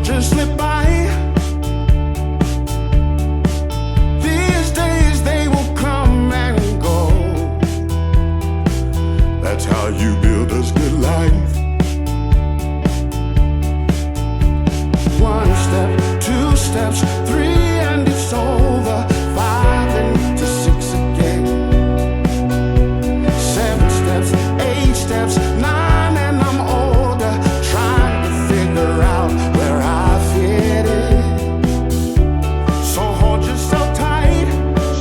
just slip by. These days they will come and go. That's how you build a good life. One step, two steps, three and it's over. 5 and to 6 again. 7 steps, 8 steps, 9 and I'm older. Trying to figure out where I fit in. So hold yourself tight.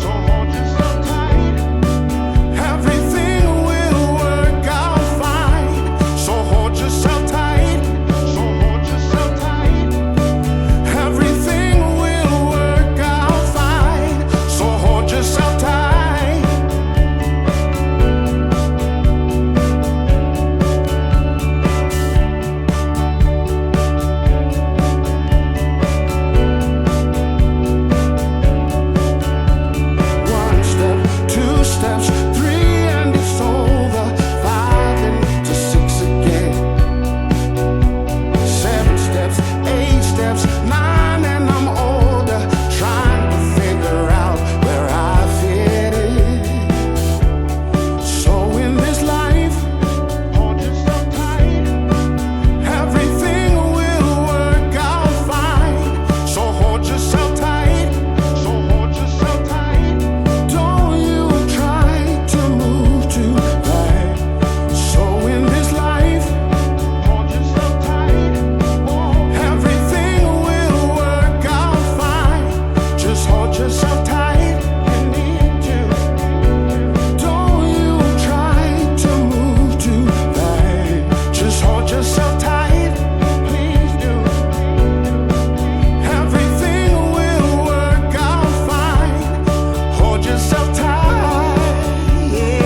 So hold yourself tight. Everything will work out fine. So hold yourself tight. So hold yourself tight. Everything will work out fine. So hold yourself tight. One step, 2 steps, 3 and it's over. 5 and to 6 again. 7 steps, 8 steps, 9 and I'm older. Trying to figure out where I fit in. So in this life, hold yourself tight. Everything will work out fine. So hold yourself tight. So hold yourself tight. Don't you try to move too fast. So in this life, hold yourself tight. Everything will work out fine. Just hold yourself tight. You need to. Don't you try to move too fast. Just hold yourself tight. Please do. Everything will work out fine. Hold yourself tight. Yeah.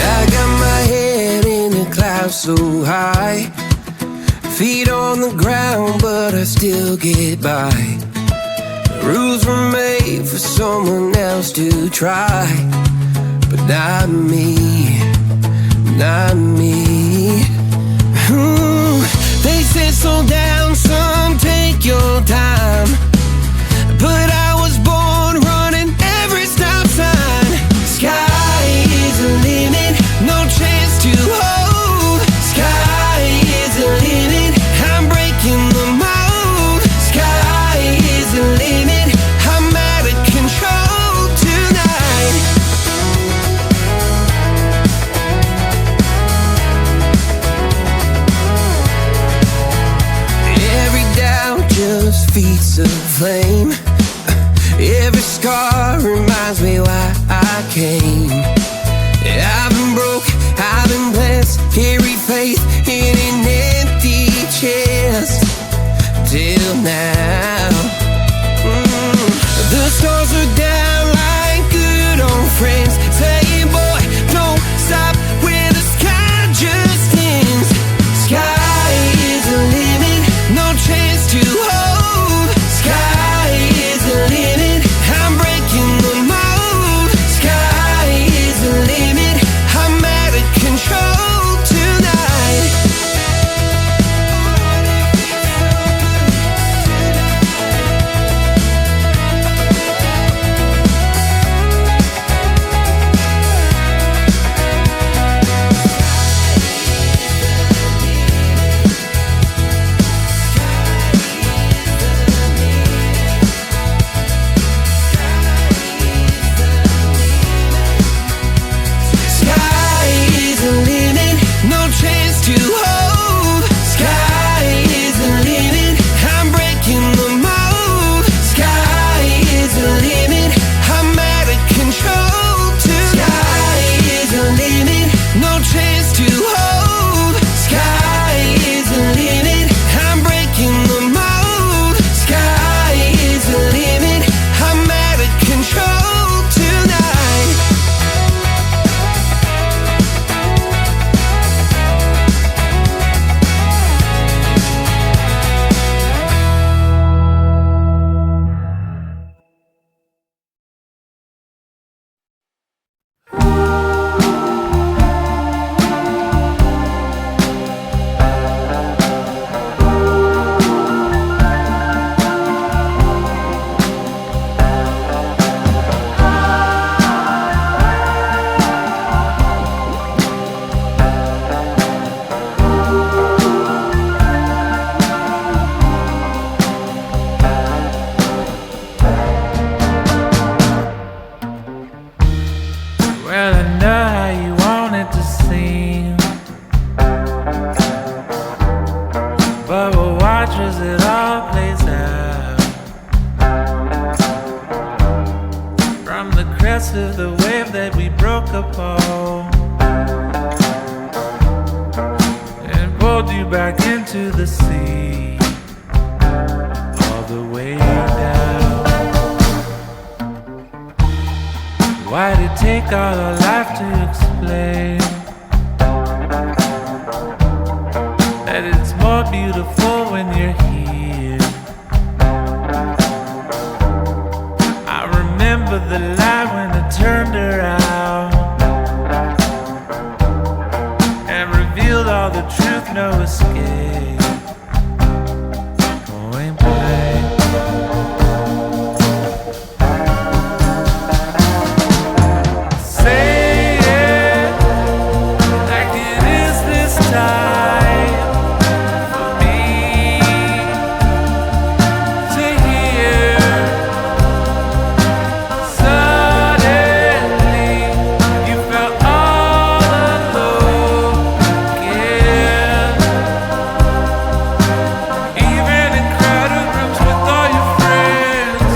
I got my head in the clouds so high, feet on the ground, but I still get by. Rules were made for someone else to try, but not me, not me. They said slow down, son, take your time, but I was born running every stop sign. Sky is the limit, no chance to hold. Sky is the limit, I'm breaking the mold. Sky is the limit, I'm out of control tonight. Every doubt just feeds a flame. Every scar reminds me why I came. I've been broke, I've been blessed, carry faith in an empty chest till now. The stars are down like good old friends, saying, boy, don't stop where the sky just ends. Sky is the limit, no chance to hold. Sky is the limit, I'm breaking the mold. Sky is the limit, I'm out of control tonight. from the crest of the wave that we broke upon and pulled you back into the sea, all the way down. Why'd it take all our life to explain that it's more beautiful when you're here? I remember the light when I turned around and revealed all the truth, no escape. Point blank. Say it like it is this time for me to hear. Suddenly you felt all alone again, even in crowded rooms with all your friends.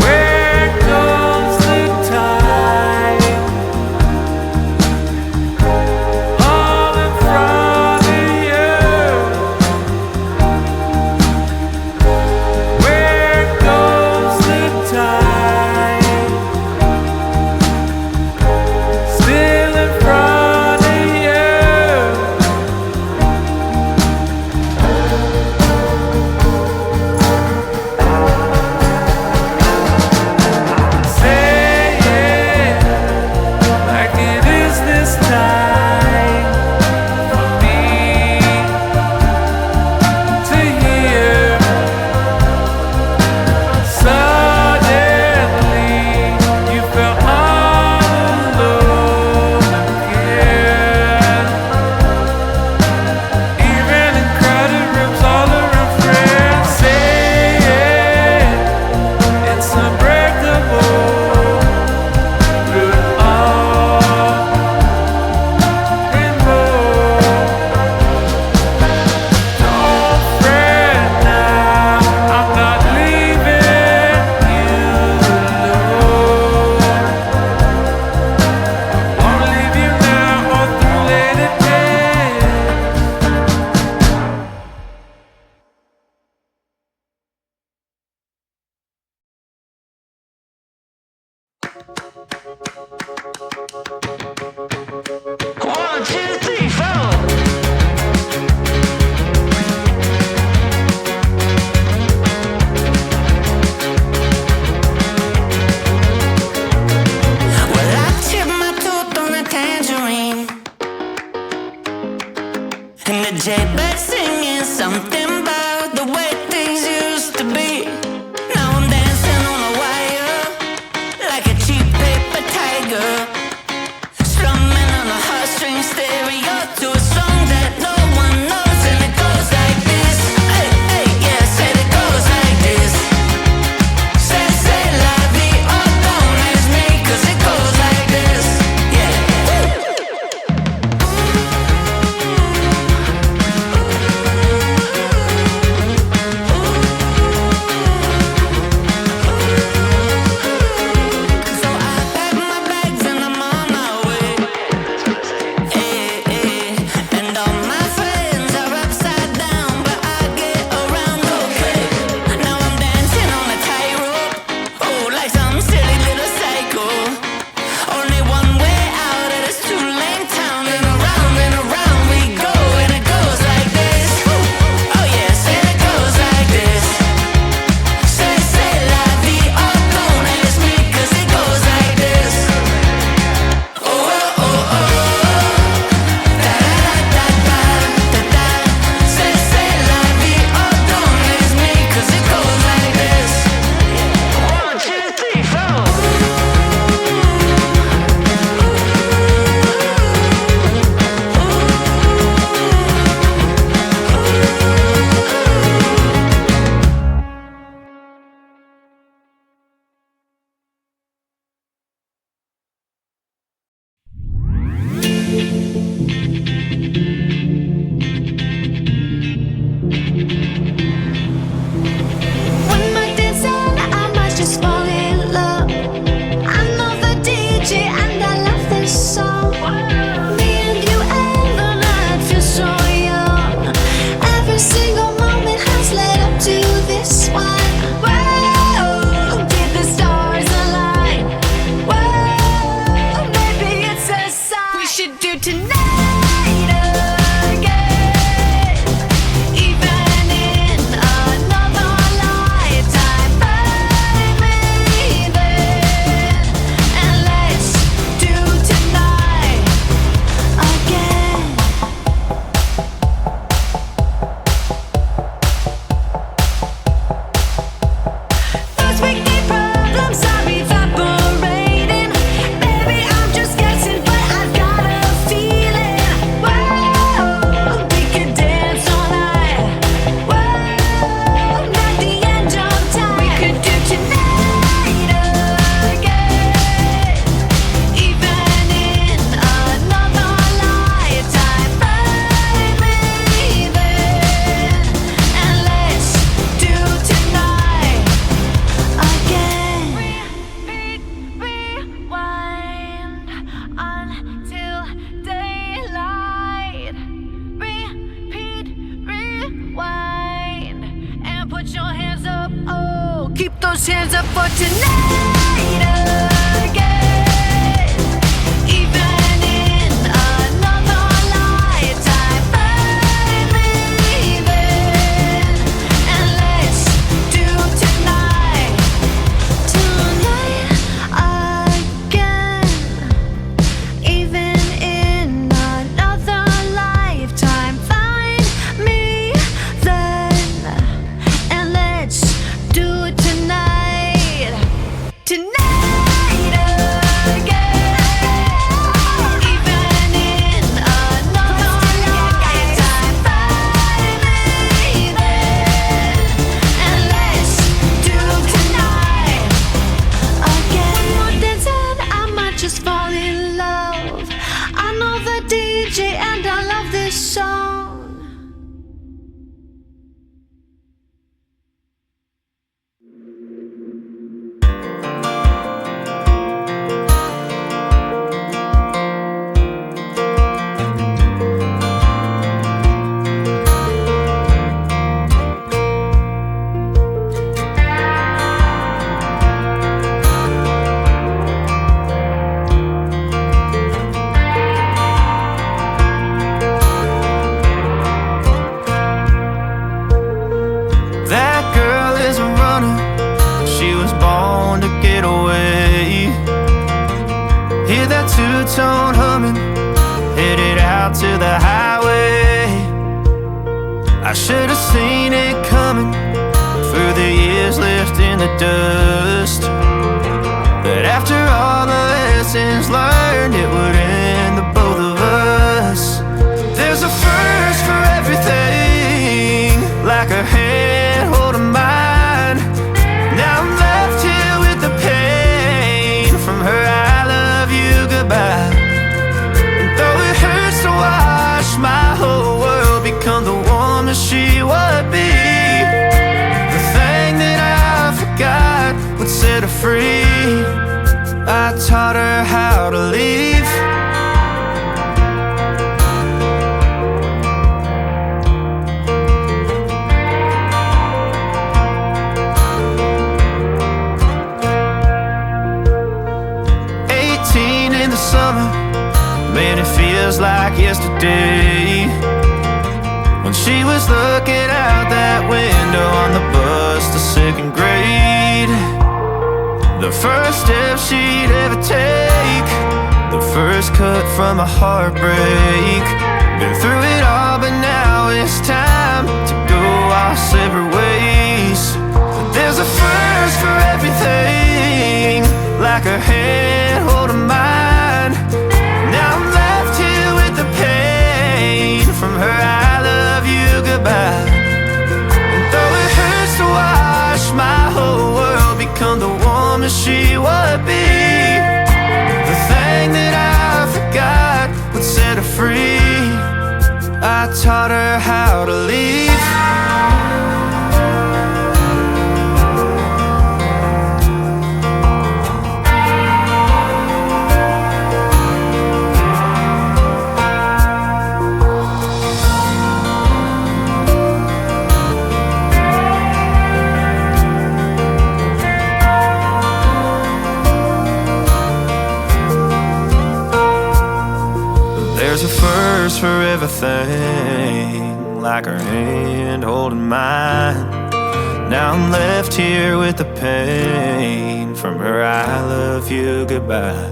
Where goes the time? All in front of you. Where goes the time? Still in front of you. Say it like it is this time for me to hear. Suddenly you felt all alone again, even in crowded rooms all around friends. Say it, it's unbreakable through it all and more. Don't fret now, I'm not leaving you alone. Won't leave you now or through later days. One, two, three, four. Well, I chipped my tooth on a tangerine, and the jaybird singing something about the way things used to be. Now I'm dancing on a wire like a cheap paper tiger, strumming on a heartstring stereo to a song that no one knows, and it goes like this. Hey, hey, yeah, said it goes like this. Say la vie, oh, don't ask me, 'cause it goes like this. Yeah. for tonight again. Even in another lifetime, find me then, and let's do tonight again. Even in another lifetime, find me then, and let's do it tonight. Tonight again. Even in another lifetime, find me then, and let's do tonight again. More dancing, I might just fall in love. I know the DJ and I love this song. That girl is a runner, she was born to get away. Hear that two-tone humming, headed out to the highway. I should have seen it coming through the years left in the dust, that after all the lessons learned, it would end the both of us. There's a first for everything, like a hand holding mine. Now I'm left here with the pain from her I love you goodbye. And though it hurts to watch my whole world become the woman she would be, the thing that I forgot would set her free. I taught her how to leave. In the summer, man, it feels like yesterday, when she was looking out that window on the bus to second grade. The first step she'd ever take, the first cut from a heartbreak. Been through it all, but now it's time to go our separate ways. But there's a first for everything, like a hand holding mine. Now I'm left here with the pain from her I love you goodbye. And though it hurts to watch my whole world become the woman she would be, the thing that I forgot would set her free. I taught her how to leave. There's a first for everything, like her hand holding mine. Now I'm left here with the pain from her I love you goodbye.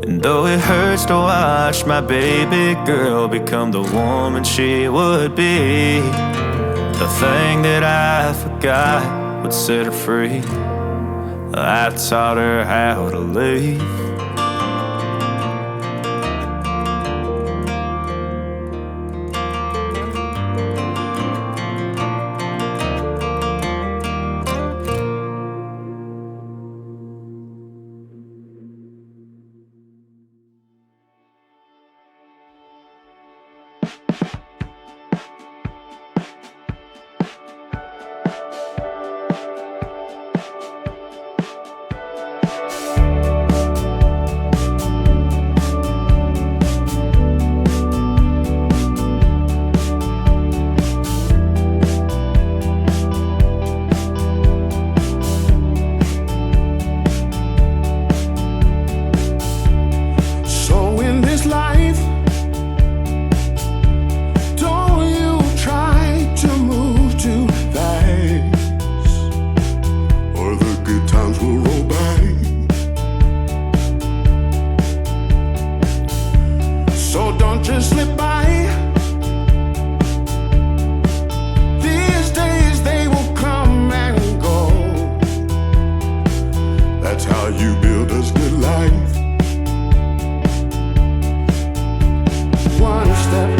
And though it hurts to watch my baby girl become the woman she would be, the thing that I forgot would set her free. I taught her how to leave. how you build us good life. One step